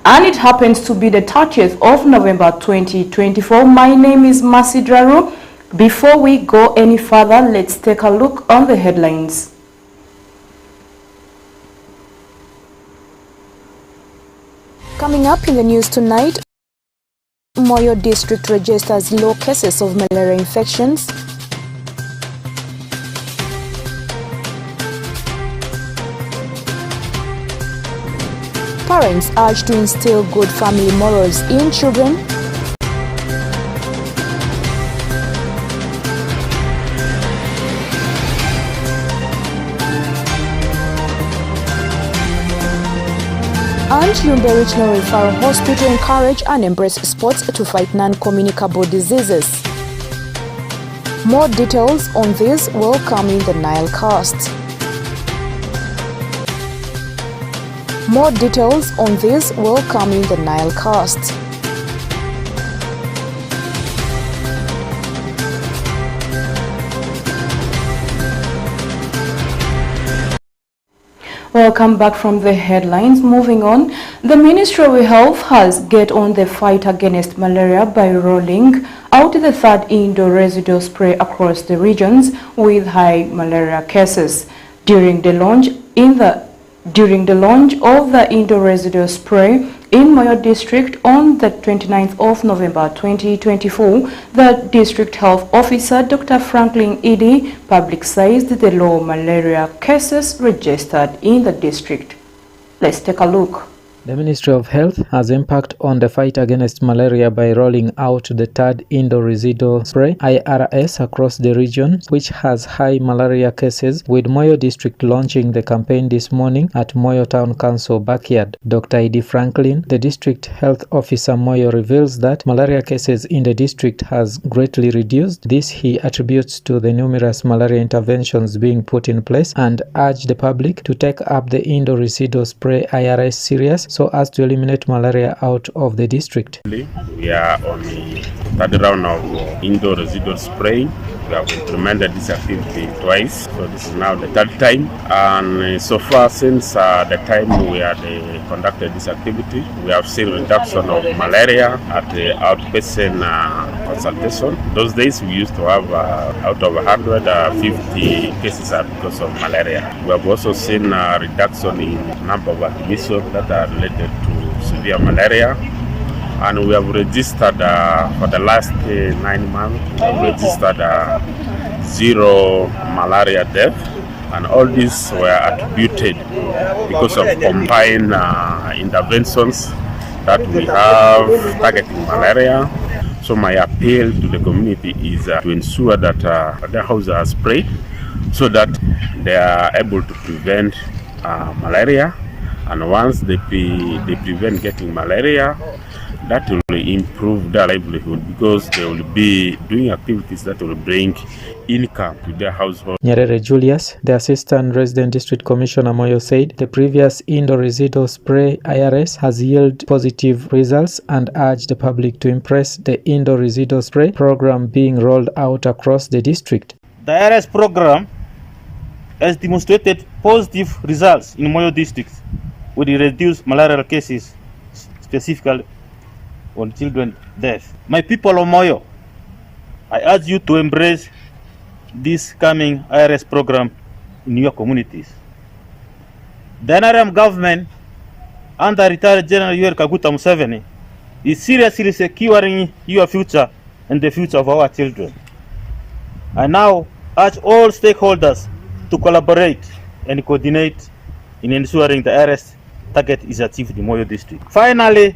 and it happens to be the 30th of November 2024. My name is Masi Draru. Before we go any further, let's take a look on the headlines. Coming up in the news tonight, Moyo district registers low cases of malaria infections. Parents urged to instill good family morals in children. And Lumbe Regional Referral Hospital encourage and embrace sports to fight non-communicable diseases. More details on this will come in the NILECAST. More details on this will come in the NILECAST. Welcome back from the headlines. Moving on, the Ministry of Health has get on the fight against malaria by rolling out the third indoor residual spray across the regions with high malaria cases. During the launch of the indoor residual spray in Moyo district on the 29th of November 2024, the district health officer, Dr. Franklin Edie, publicized the low malaria cases registered in the district. Let's take a look. The Ministry of Health has impact on the fight against malaria by rolling out the third indoor residual spray IRS across the region, which has high malaria cases, with Moyo district launching the campaign this morning at Moyo Town Council backyard. Dr. Edie Franklin, the district health officer Moyo, reveals that malaria cases in the district has greatly reduced. This he attributes to the numerous malaria interventions being put in place, and urged the public to take up the indoor residual spray IRS serious so as to eliminate malaria out of the district. We are on the third round of indoor residual spraying. We have implemented this activity twice, so this is now the third time. And so far, since the time we had conducted this activity, we have seen reduction of malaria at the outpatient consultation. Those days we used to have out of 150 cases because of malaria. We have also seen a reduction in number of admissions that are related to severe malaria. And we have registered for the last 9 months, we have registered 0 malaria death, and all these were attributed because of combined interventions that we have targeting malaria. So my appeal to the community is to ensure that the houses are sprayed so that they are able to prevent malaria, and once they prevent getting malaria, that will improve their livelihood because they will be doing activities that will bring income to their household. Nyerere Julius, the Assistant Resident District Commissioner Moyo, said the previous indoor residual spray IRS has yielded positive results and urged the public to embrace the indoor residual spray program being rolled out across the district. The IRS program has demonstrated positive results in Moyo district with the reduced malarial cases, specifically on children death. My people of Moyo, I urge you to embrace this coming IRS program in your communities. The NRM government under retired General Yoweri Kaguta Museveni is seriously securing your future and the future of our children. I now urge all stakeholders to collaborate and coordinate in ensuring the IRS target is achieved in Moyo district. Finally,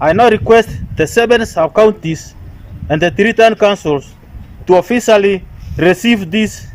I now request the 7 sub-counties and the 3 town councils to officially receive this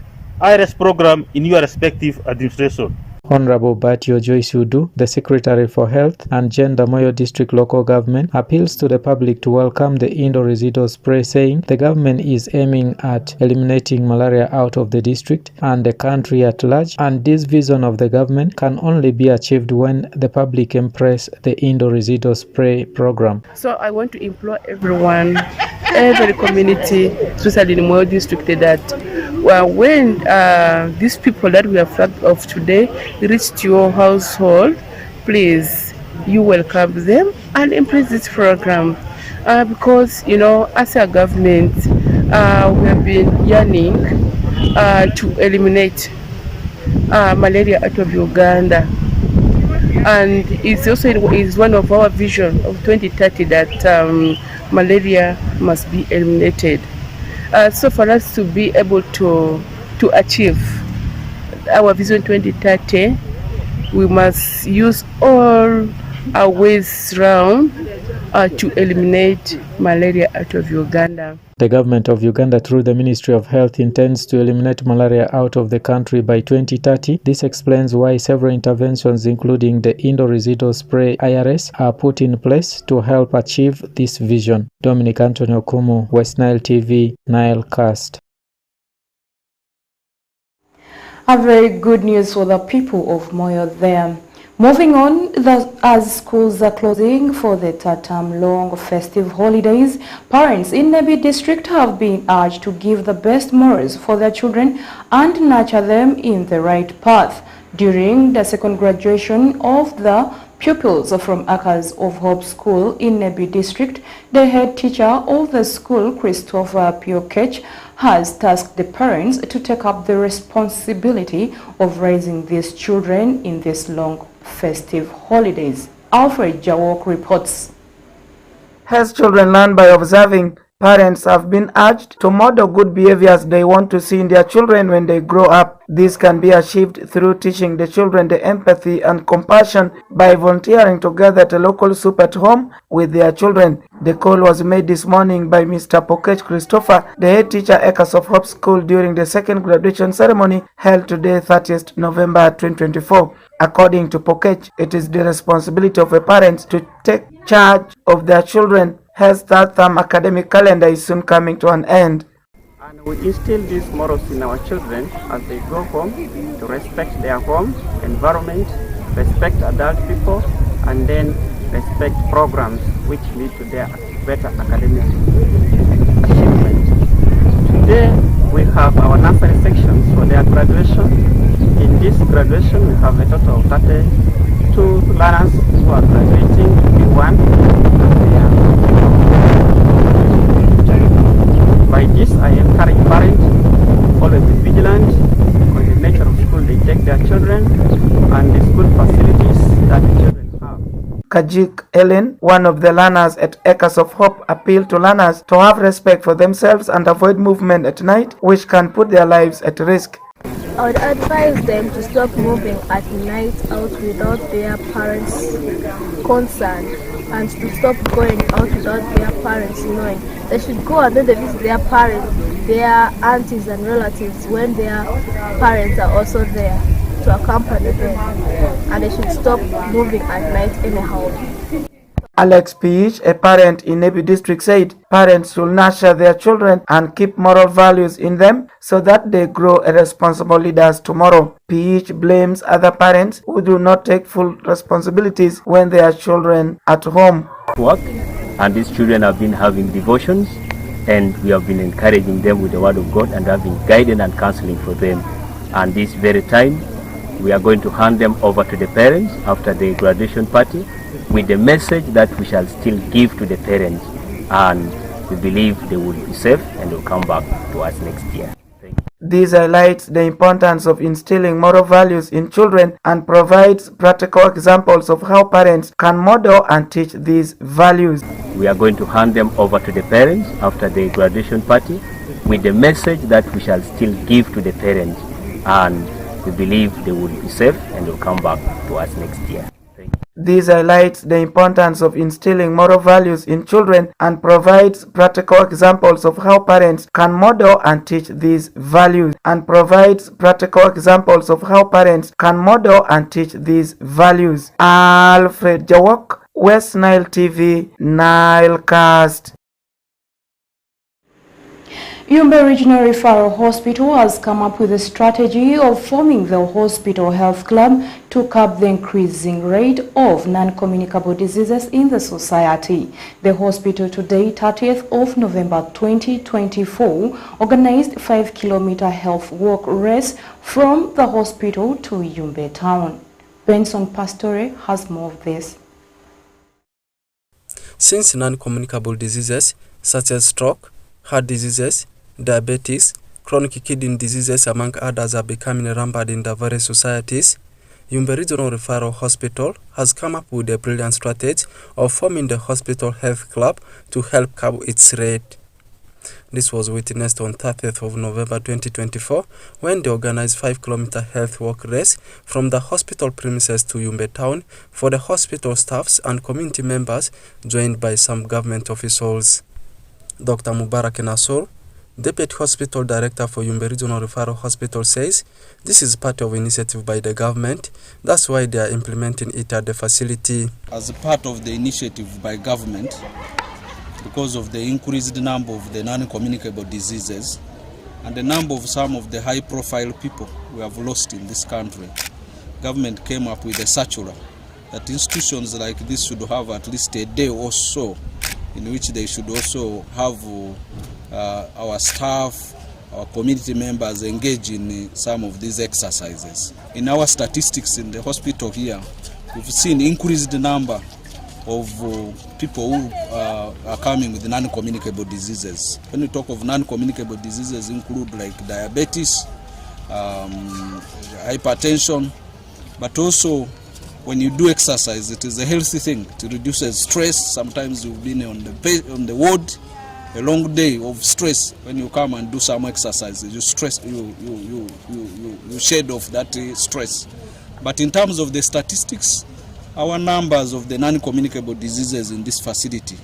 IRS program in your respective administration. Honorable Batio Joyce Udu, the Secretary for Health and Gender Moyo District Local Government, appeals to the public to welcome the indoor residual spray, saying the government is aiming at eliminating malaria out of the district and the country at large, and this vision of the government can only be achieved when the public embrace the indoor residual spray program. So I want to implore everyone, every community, especially in Moyo District, that when these people that we have flagged off today reach your household, please you welcome them and embrace this program, because as a government, we have been yearning to eliminate malaria out of Uganda, and it's also is one of our vision of 2030 that malaria must be eliminated. So for us to be able to achieve our vision 2030, we must use all our ways round to eliminate malaria out of Uganda. The government of Uganda, through the Ministry of Health, intends to eliminate malaria out of the country by 2030. This explains why several interventions, including the indoor residual spray IRS, are put in place to help achieve this vision. Dominic Anthony Okumu, West Nile TV, NILECAST. A very good news for the people of Moyo there. Moving on, as schools are closing for the third-term long festive holidays, parents in Nebi district have been urged to give the best morals for their children and nurture them in the right path. During the second graduation of the pupils from Acres of Hope School in Nebi district, the head teacher of the school, Christopher Piokech, has tasked the parents to take up the responsibility of raising these children in these long festive holidays. Alfred Jawok reports. As children learn by observing, parents have been urged to model good behaviors they want to see in their children when they grow up. This can be achieved through teaching the children the empathy and compassion by volunteering to gather at a local soup at home with their children. The call was made this morning by Mr. Pokech Christopher, the head teacher Acres of Hope School, during the second graduation ceremony held today, 30th November 2024. According to Pokech, it is the responsibility of a parent to take charge of their children as third-term academic calendar is soon coming to an end. And we instill these morals in our children as they go home, to respect their home environment, respect adult people, and then respect programs which lead to their better academic achievement. Today we have our nursery sections for their graduation. In this graduation we have a total of 32 learners who are graduating B1, and they are. By this, I encourage parents to always be vigilant on the nature of school they take their children and the school facilities that the children have. Kajik Ellen, one of the learners at Acres of Hope, appealed to learners to have respect for themselves and avoid movement at night, which can put their lives at risk. I would advise them to stop moving at night out without their parents' consent, and to stop going out without their parents knowing. They should go and then they visit their parents, their aunties and relatives when their parents are also there to accompany them, and they should stop moving at night anyhow. Alex Piich, a parent in Nebi district, said parents should nurture their children and keep moral values in them so that they grow as responsible leaders tomorrow. Piich blames other parents who do not take full responsibilities when their children at home. Work, and these children have been having devotions, and we have been encouraging them with the word of God and having guidance and counseling for them. And this very time we are going to hand them over to the parents after the graduation party, with the message that we shall still give to the parents, and we believe they will be safe and will come back to us next year. This highlights the importance of instilling moral values in children and provides practical examples of how parents can model and teach these values. We are going to hand them over to the parents after the graduation party, with the message that we shall still give to the parents, and we believe they will be safe and will come back to us next year. This highlights the importance of instilling moral values in children and provides practical examples of how parents can model and teach these values. Alfred Jawok, West Nile TV, NILECAST. Yumbe Regional Referral Hospital has come up with a strategy of forming the Hospital Health Club to curb the increasing rate of non-communicable diseases in the society. The hospital today, 30th of November 2024, organized a 5-kilometer health walk race from the hospital to Yumbe town. Benson Pastore has more of this. since non-communicable diseases such as stroke, heart diseases, diabetes, chronic kidney diseases, among others, are becoming rampant in the various societies, Yumbe Regional Referral Hospital has come up with a brilliant strategy of forming the Hospital Health Club to help curb its rate. This was witnessed on 30th of November 2024 when they organized 5-kilometer health walk race from the hospital premises to Yumbe town for the hospital staffs and community members, joined by some government officials. Dr. Mubarak Nasur, Deputy Hospital Director for Yumbe Regional Referral Hospital, says this is part of initiative by the government. That's why they are implementing it at the facility. As a part of the initiative by government, because of the increased number of the non-communicable diseases and the number of some of the high-profile people we have lost in this country, government came up with a circular that institutions like this should have at least a day or so in which they should also have our staff, our community members engage in some of these exercises. In our statistics in the hospital here, we've seen increased number of people who are coming with non-communicable diseases. When we talk of non-communicable diseases, include like diabetes, hypertension, but also when you do exercise, it is a healthy thing. It reduces stress. Sometimes you've been on the ward, a long day of stress. When you come and do some exercises, you shed off that stress. But in terms of the statistics, our numbers of the non-communicable diseases in this facility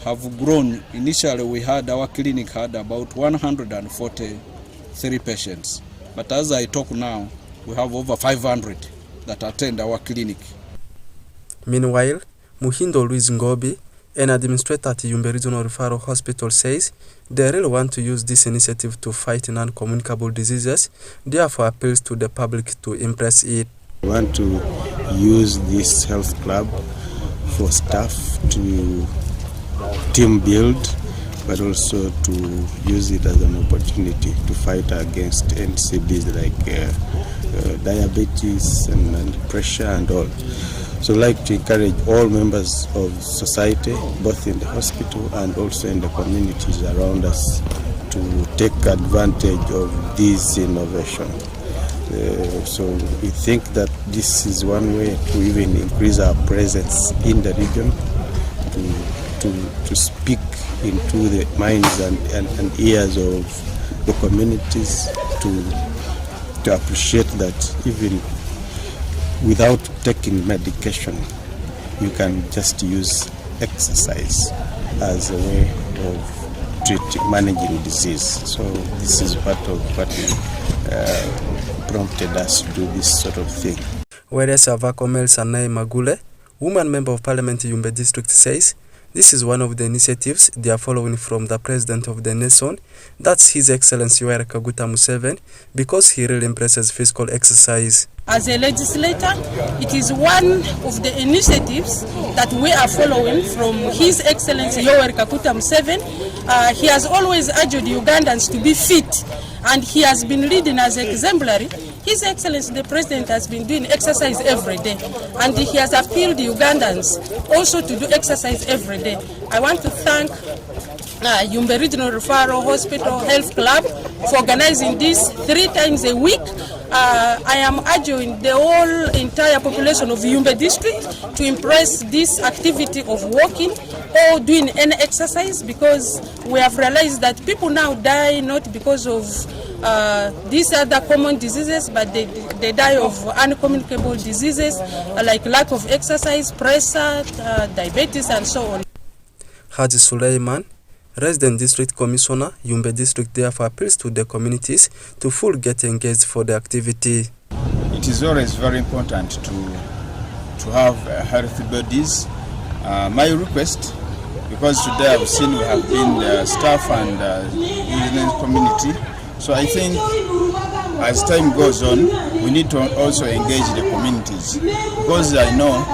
have grown. Initially, our clinic had about 143 patients. But as I talk now, we have over 500 that attend our clinic. Meanwhile, Muhindo Luis Ngobi, an administrator at Yumbe Regional Referral Hospital, says they really want to use this initiative to fight non-communicable diseases, therefore appeals to the public to embrace it. We want to use this health club for staff to team build, but also to use it as an opportunity to fight against NCBs like diabetes and pressure and all. So I'd like to encourage all members of society, both in the hospital and also in the communities around us, to take advantage of this innovation. So we think that this is one way to even increase our presence in the region, to speak into the minds and ears of the communities, to appreciate that even without taking medication, you can just use exercise as a way of managing disease. So this is part of what prompted us to do this sort of thing. Whereas Avakomel Sanai Magule, woman member of Parliament Yumbe District, says this is one of the initiatives they are following from the President of the nation, that's His Excellency Yoweri Kaguta Museveni, because he really embraces physical exercise. As a legislator, it is one of the initiatives that we are following from His Excellency Yoweri Kaguta Museveni. He has always urged Ugandans to be fit, and he has been leading as exemplary. His Excellency the President has been doing exercise every day, and he has appealed Ugandans also to do exercise every day. I want to thank Yumbe Regional Referral Hospital Health Club for organizing this 3 times a week. I am urging the whole entire population of Yumbe District to embrace this activity of walking or doing any exercise, because we have realized that people now die not because of these other common diseases, but they die of uncommunicable diseases like lack of exercise, pressure, diabetes, and so on. Haji Suleiman, Resident District Commissioner, Yumbe District, therefore appeals to the communities to fully get engaged for the activity. It is always very important to have healthy bodies. My request, because today I've seen we have been staff and business community, so I think as time goes on, we need to also engage the communities, because I know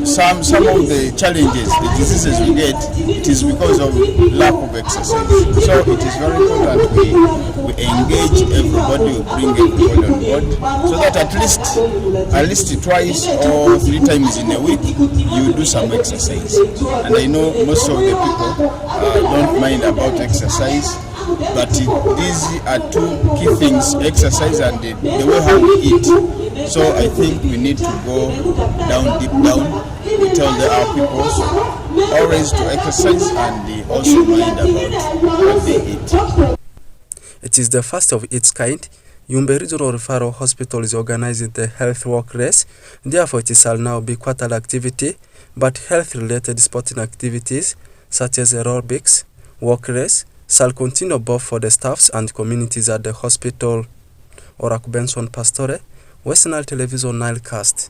some of the challenges, the diseases we get, it is because of lack of exercise. So it is very important we engage everybody, we bring everybody on board, so that at least twice or 3 times in a week you do some exercise. And I know most of the people don't mind about exercise, but these are 2 key things: exercise and the way how we eat. So I think we need to go deep down. We tell our people always to exercise and also mind about what they eat. It is the first of its kind. Yumbe Regional Referral Hospital is organizing the health walk race. Therefore, it shall now be quarterly activity, but health-related sporting activities such as aerobics, walk race, shall continue both for the staffs and communities at the hospital. Oraku Benson Pastore, Western Nile Television, NILECAST.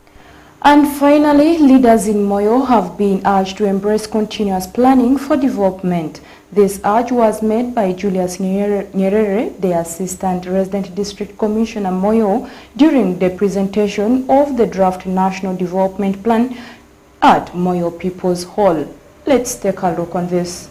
And finally, leaders in Moyo have been urged to embrace continuous planning for development. This urge was made by Julius Nyerere, the Assistant Resident District Commissioner Moyo, during the presentation of the draft National Development Plan at Moyo People's Hall. Let's take a look on this.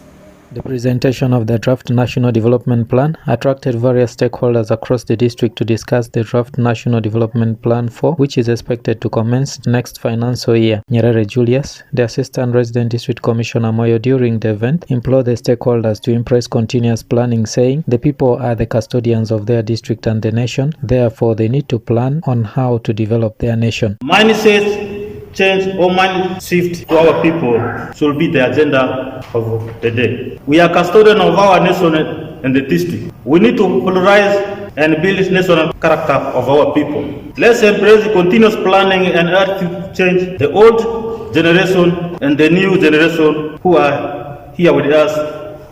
The presentation of the draft National Development Plan attracted various stakeholders across the district to discuss the draft National Development Plan 4, which is expected to commence next financial year. Nyerere Julius, the Assistant Resident District Commissioner Moyo, during the event, implored the stakeholders to embrace continuous planning, saying the people are the custodians of their district and the nation, therefore they need to plan on how to develop their nation. Mindset change or mind shift to our people should be the agenda of the day. We are custodian of our nation and the district. We need to polarize and build national character of our people. Let's embrace continuous planning and active change. The old generation and the new generation who are here with us,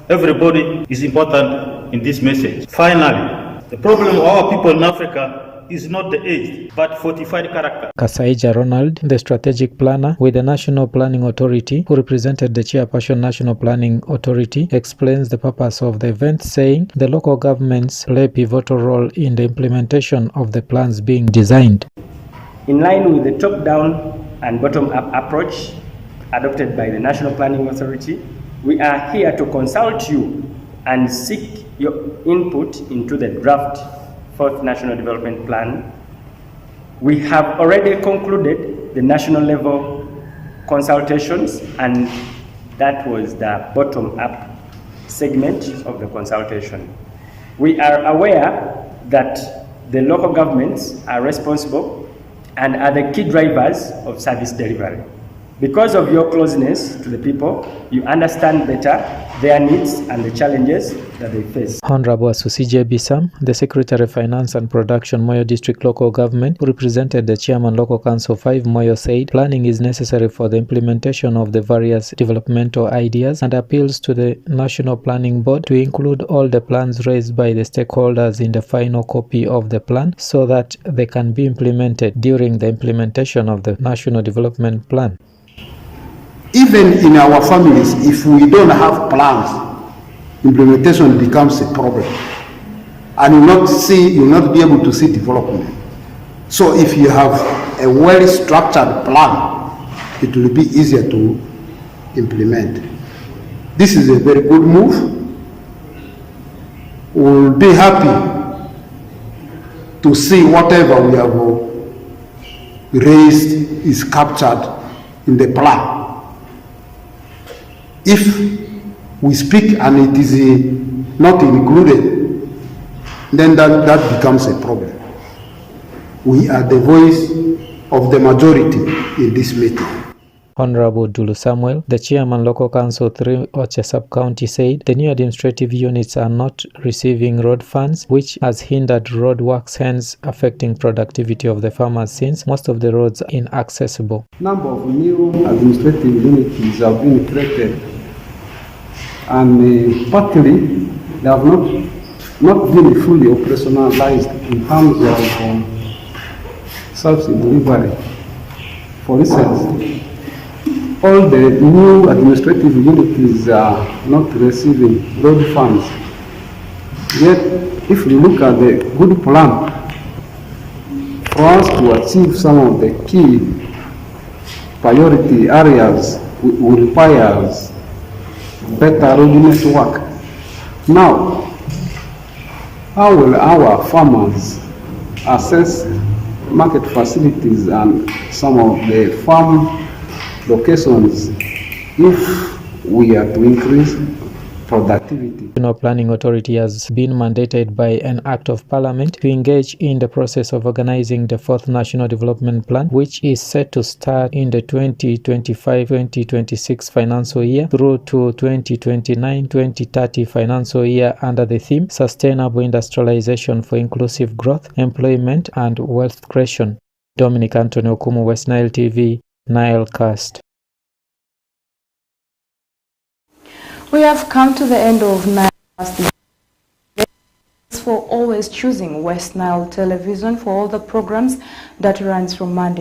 everybody is important in this message. Finally, the problem of our people in Africa is not the age, but fortified character. Kasaija Ronald, the strategic planner with the National Planning Authority, who represented the chairperson National Planning Authority, explains the purpose of the event, saying the local governments play a pivotal role in the implementation of the plans being designed. In line with the top-down and bottom-up approach adopted by the National Planning Authority, we are here to consult you and seek your input into the draft 4th National Development Plan. We have already concluded the national level consultations, and that was the bottom-up segment of the consultation. We are aware that the local governments are responsible and are the key drivers of service delivery. Because of your closeness to the people, you understand better their needs and the challenges that they face. Honorable Susije Bisam, the Secretary of Finance and Production, Moyo District Local Government, who represented the Chairman Local Council 5, Moyo, said planning is necessary for the implementation of the various developmental ideas and appeals to the National Planning Board to include all the plans raised by the stakeholders in the final copy of the plan so that they can be implemented during the implementation of the National Development Plan. Even in our families, if we don't have plans, implementation becomes a problem, and you'll not be able to see development. So if you have a well-structured plan, it will be easier to implement. This is a very good move. We'll be happy to see whatever we have raised is captured in the plan. If we speak and it is not included, then that becomes a problem. We are the voice of the majority in this meeting. Honorable Dulu Samuel, the Chairman Local Council 3 Oche Sub-County, said the new administrative units are not receiving road funds, which has hindered road works, hence affecting productivity of the farmers since most of the roads are inaccessible. Number of new administrative units have been created, and partly they have not been fully operationalized in terms of service delivery. For instance, all the new administrative units are not receiving road funds. Yet, if you look at the good plan for us to achieve some of the key priority areas will require better road network. Now, how will our farmers access market facilities and some of the farm locations if we are to increase productivity? The National Planning Authority has been mandated by an Act of Parliament to engage in the process of organizing the 4th National Development Plan, which is set to start in the 2025-2026 financial year through to 2029-2030 financial year under the theme Sustainable Industrialization for Inclusive Growth, Employment and Wealth Creation. Dominic Anthony Okumu, West Nile TV, NILECAST. We have come to the end of NILECAST. Thanks for always choosing West Nile Television for all the programs that runs from Monday